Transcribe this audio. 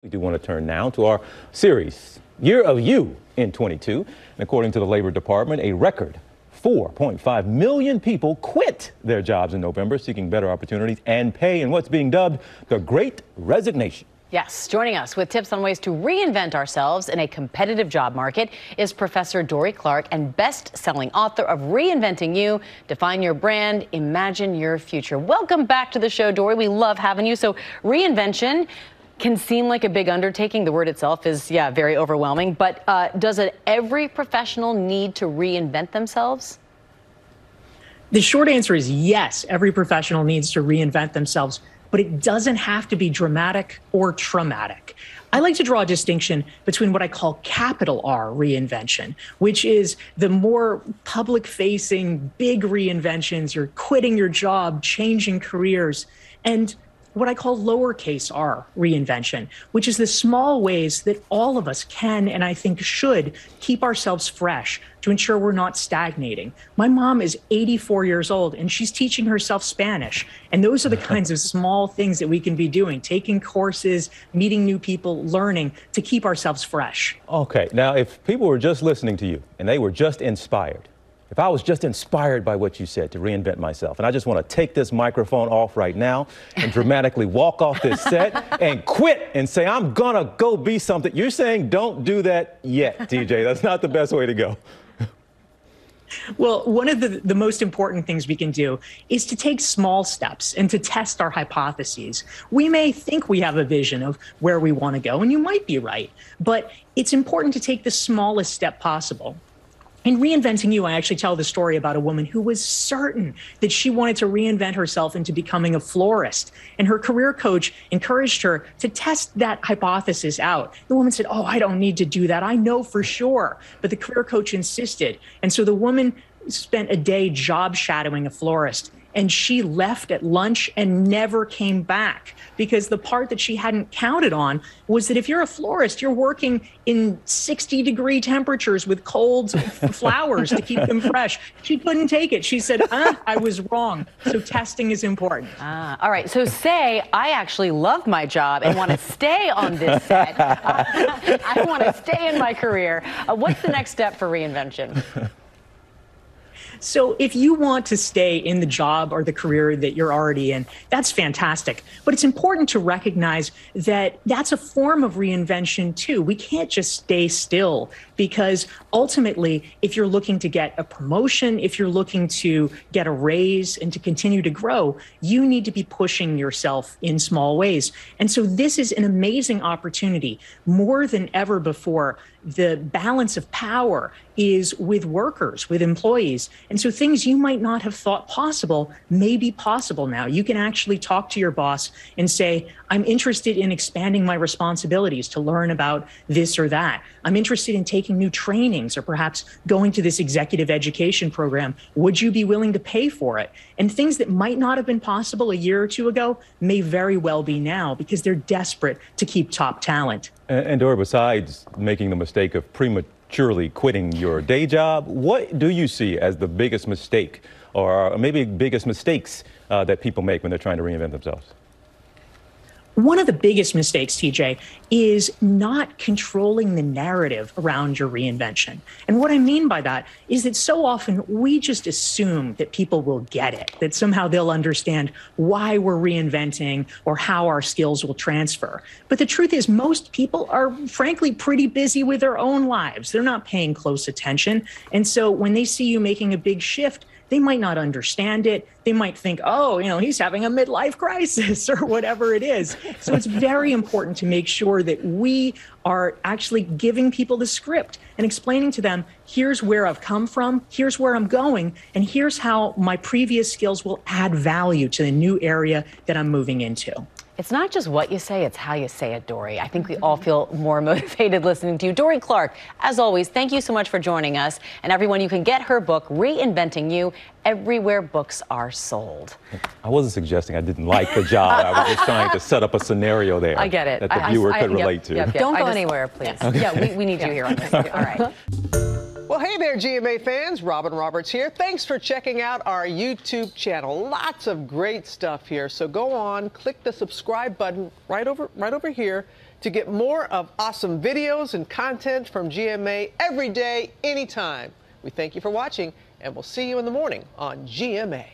We do want to turn now to our series, Year of You in 22. And according to the Labor Department, a record 4.5 million people quit their jobs in November, seeking better opportunities and pay in what's being dubbed the Great Resignation. Yes, joining us with tips on ways to reinvent ourselves in a competitive job market is Professor Dorie Clark and best-selling author of Reinventing You, Define Your Brand, Imagine Your Future. Welcome back to the show, Dorie. We love having you. So reinvention can seem like a big undertaking. The word itself is, very overwhelming. But does every professional need to reinvent themselves? The short answer is yes, every professional needs to reinvent themselves, but it doesn't have to be dramatic or traumatic. I like to draw a distinction between what I call capital R reinvention, which is the more public-facing, big reinventions. You're quitting your job, changing careers, and what I call lowercase r reinvention, which is the small ways that all of us can and I think should keep ourselves fresh to ensure we're not stagnating. My mom is 84 years old and she's teaching herself Spanish. And those are the kinds of small things that we can be doing, taking courses, meeting new people, learning to keep ourselves fresh. Okay, now if people were just listening to you and they were just inspired, if I was just inspired by what you said to reinvent myself, and I just want to take this microphone off right now and dramatically walk off this set and quit and say, I'm gonna go be something. You're saying don't do that yet, TJ. That's not the best way to go. Well, one of the most important things we can do is to take small steps and to test our hypotheses. We may think we have a vision of where we want to go, and you might be right, but it's important to take the smallest step possible. In Reinventing You, I actually tell the story about a woman who was certain that she wanted to reinvent herself into becoming a florist. And her career coach encouraged her to test that hypothesis out. The woman said, oh, I don't need to do that. I know for sure. But the career coach insisted. And so the woman spent a day job shadowing a florist. And she left at lunch and never came back because the part that she hadn't counted on was that if you're a florist, you're working in 60-degree temperatures with cold flowers to keep them fresh. She couldn't take it. She said, I was wrong. So testing is important. All right. So say I actually love my job and want to stay on this set. I want to stay in my career. What's the next step for reinvention? So if you want to stay in the job or the career that you're already in, that's fantastic. But it's important to recognize that that's a form of reinvention too. We can't just stay still because ultimately, if you're looking to get a promotion, if you're looking to get a raise and to continue to grow, you need to be pushing yourself in small ways. And so this is an amazing opportunity. More than ever before, the balance of power is with workers, with employees. And so things you might not have thought possible may be possible now. You can actually talk to your boss and say, I'm interested in expanding my responsibilities to learn about this or that. I'm interested in taking new trainings or perhaps going to this executive education program. Would you be willing to pay for it? And things that might not have been possible a year or two ago may very well be now because they're desperate to keep top talent. And Dorie, besides making the mistake of prematurely quitting your day job, what do you see as the biggest mistake or maybe biggest mistakes that people make when they're trying to reinvent themselves? One of the biggest mistakes, TJ, is not controlling the narrative around your reinvention. And what I mean by that is that so often we just assume that people will get it, that somehow they'll understand why we're reinventing or how our skills will transfer. But the truth is most people are frankly pretty busy with their own lives. They're not paying close attention. And so when they see you making a big shift, they might not understand it. They might think, oh, he's having a midlife crisis or whatever it is. So it's very important to make sure that we are actually giving people the script and explaining to them, here's where I've come from, here's where I'm going, and here's how my previous skills will add value to the new area that I'm moving into. It's not just what you say, it's how you say it, Dorie. I think we all feel more motivated listening to you. Dorie Clark, as always, thank you so much for joining us. And everyone, you can get her book, Reinventing You, everywhere books are sold. I wasn't suggesting I didn't like the job. I was just trying to set up a scenario there. I get it. That the viewer could relate to. Don't go anywhere, please. Okay. We need you here on this. All right. Well, hey there, GMA fans. Robin Roberts here. Thanks for checking out our YouTube channel. Lots of great stuff here. So go on, click the subscribe button right over here. to get more of awesome videos and content from GMA every day, anytime. We thank you for watching, and we'll see you in the morning on GMA.